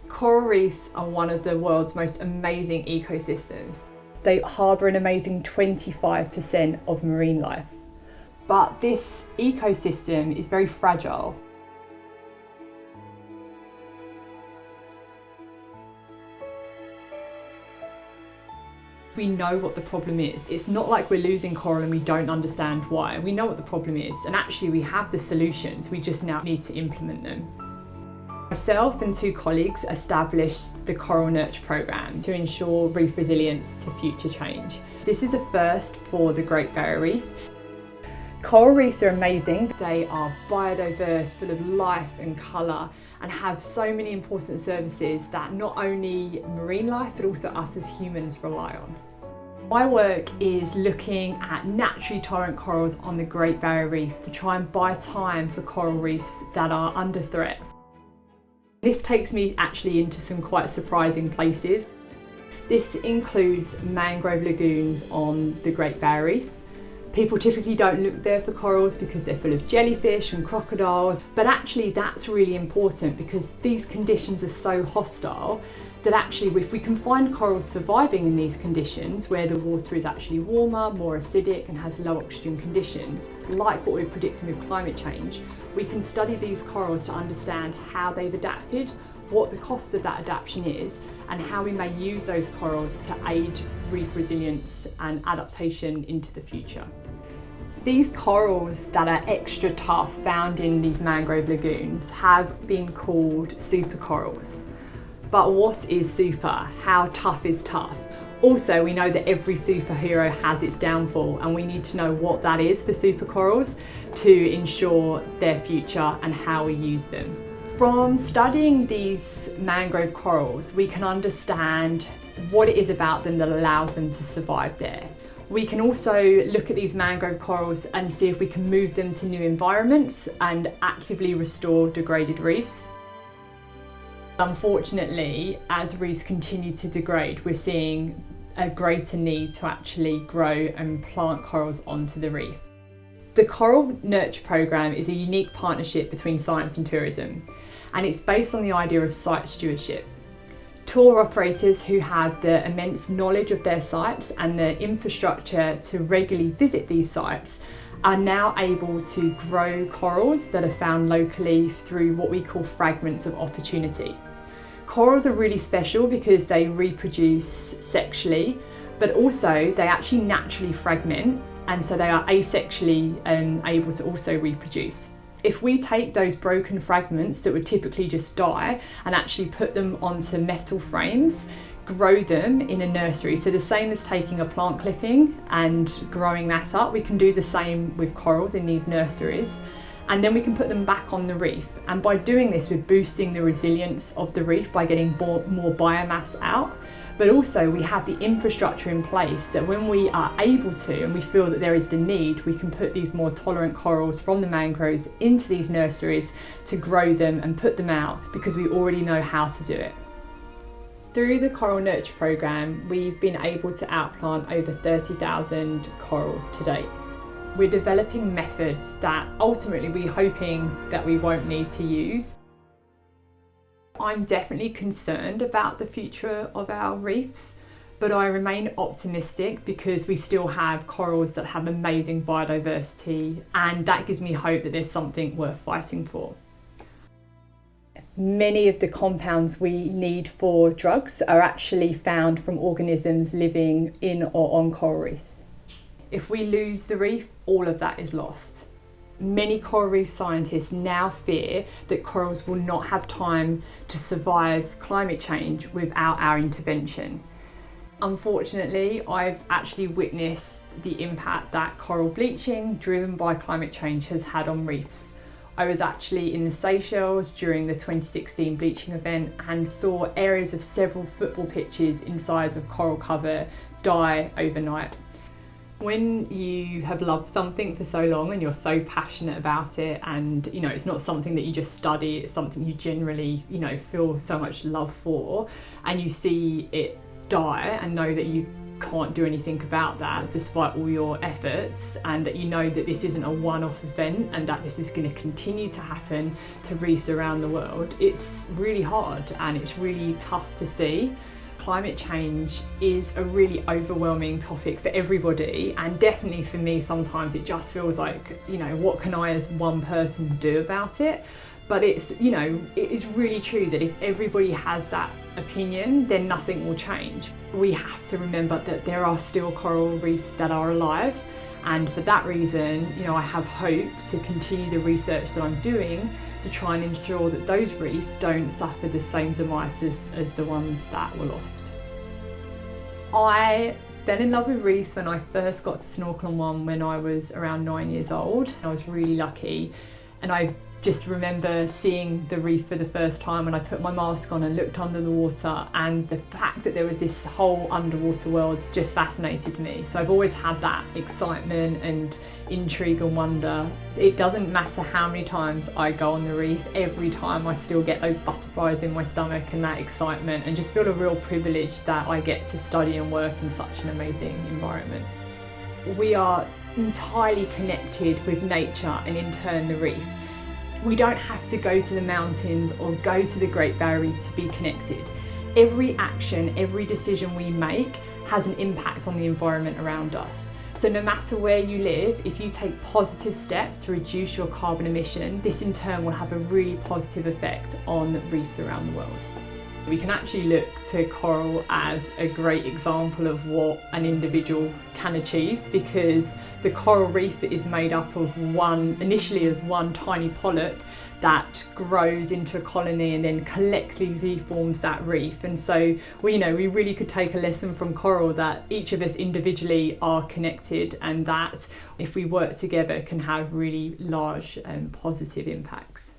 Coral reefs are one of the world's most amazing ecosystems. They harbour an amazing 25% of marine life. But this ecosystem is very fragile. We know what the problem is. It's not like we're losing coral and we don't understand why. We know what the problem is, and actually we have the solutions, we just now need to implement them. Myself and 2 colleagues established the Coral Nurture Programme to ensure reef resilience to future change. This is a first for the Great Barrier Reef. Coral reefs are amazing. They are biodiverse, full of life and colour, and have so many important services that not only marine life but also us as humans rely on. My work is looking at naturally tolerant corals on the Great Barrier Reef to try and buy time for coral reefs that are under threat. This takes me actually into some quite surprising places. This includes mangrove lagoons on the Great Barrier Reef. People typically don't look there for corals because they're full of jellyfish and crocodiles, but actually that's really important because these conditions are so hostile that actually if we can find corals surviving in these conditions where the water is actually warmer, more acidic and has low oxygen conditions, like what we're predicting with climate change, we can study these corals to understand how they've adapted, what the cost of that adaptation is, and how we may use those corals to aid reef resilience and adaptation into the future. These corals that are extra tough found in these mangrove lagoons have been called super corals. But what is super? How tough is tough? Also, we know that every superhero has its downfall, and we need to know what that is for super corals to ensure their future and how we use them. From studying these mangrove corals, we can understand what it is about them that allows them to survive there. We can also look at these mangrove corals and see if we can move them to new environments and actively restore degraded reefs. Unfortunately, as reefs continue to degrade, we're seeing a greater need to actually grow and plant corals onto the reef. The Coral Nurture Programme is a unique partnership between science and tourism, and it's based on the idea of site stewardship. Tour operators who have the immense knowledge of their sites and the infrastructure to regularly visit these sites are now able to grow corals that are found locally through what we call fragments of opportunity. Corals are really special because they reproduce sexually, but also they actually naturally fragment, and so they are asexually able to also reproduce. If we take those broken fragments that would typically just die and actually put them onto metal frames, grow them in a nursery, so the same as taking a plant clipping and growing that up, we can do the same with corals in these nurseries, and then we can put them back on the reef. And by doing this, we're boosting the resilience of the reef by getting more biomass out. But also we have the infrastructure in place that when we are able to, and we feel that there is the need, we can put these more tolerant corals from the mangroves into these nurseries to grow them and put them out because we already know how to do it. Through the Coral Nurture Programme, we've been able to outplant over 30,000 corals to date. We're developing methods that ultimately we're hoping that we won't need to use. I'm definitely concerned about the future of our reefs, but I remain optimistic because we still have corals that have amazing biodiversity, and that gives me hope that there's something worth fighting for. Many of the compounds we need for drugs are actually found from organisms living in or on coral reefs. If we lose the reef, all of that is lost. Many coral reef scientists now fear that corals will not have time to survive climate change without our intervention. Unfortunately, I've actually witnessed the impact that coral bleaching driven by climate change has had on reefs. I was actually in the Seychelles during the 2016 bleaching event and saw areas of several football pitches in size of coral cover die overnight. When you have loved something for so long and you're so passionate about it, and it's not something that you just study, it's something you generally feel so much love for, and you see it die and know that you can't do anything about that despite all your efforts, and that you know that this isn't a one-off event and that this is going to continue to happen to reefs around the world, it's really hard and it's really tough to see. Climate change is a really overwhelming topic for everybody, and definitely for me sometimes it just feels like, you know, what can I as one person do about it? But it's, you know, it is really true that if everybody has that opinion, then nothing will change. We have to remember that there are still coral reefs that are alive, and for that reason, you know, I have hope to continue the research that I'm doing to try and ensure that those reefs don't suffer the same demise as the ones that were lost. I fell in love with reefs when I first got to snorkel on one when I was around 9 years old. I was really lucky, and I just remember seeing the reef for the first time when I put my mask on and looked under the water, and the fact that there was this whole underwater world just fascinated me. So I've always had that excitement and intrigue and wonder. It doesn't matter how many times I go on the reef, every time I still get those butterflies in my stomach and that excitement, and just feel a real privilege that I get to study and work in such an amazing environment. We are entirely connected with nature and in turn the reef. We don't have to go to the mountains or go to the Great Barrier Reef to be connected. Every action, every decision we make has an impact on the environment around us. So no matter where you live, if you take positive steps to reduce your carbon emission, this in turn will have a really positive effect on reefs around the world. We can actually look to coral as a great example of what an individual can achieve, because the coral reef is made up of initially of one tiny polyp that grows into a colony and then collectively forms that reef. And so we really could take a lesson from coral that each of us individually are connected, and that if we work together can have really large and positive impacts.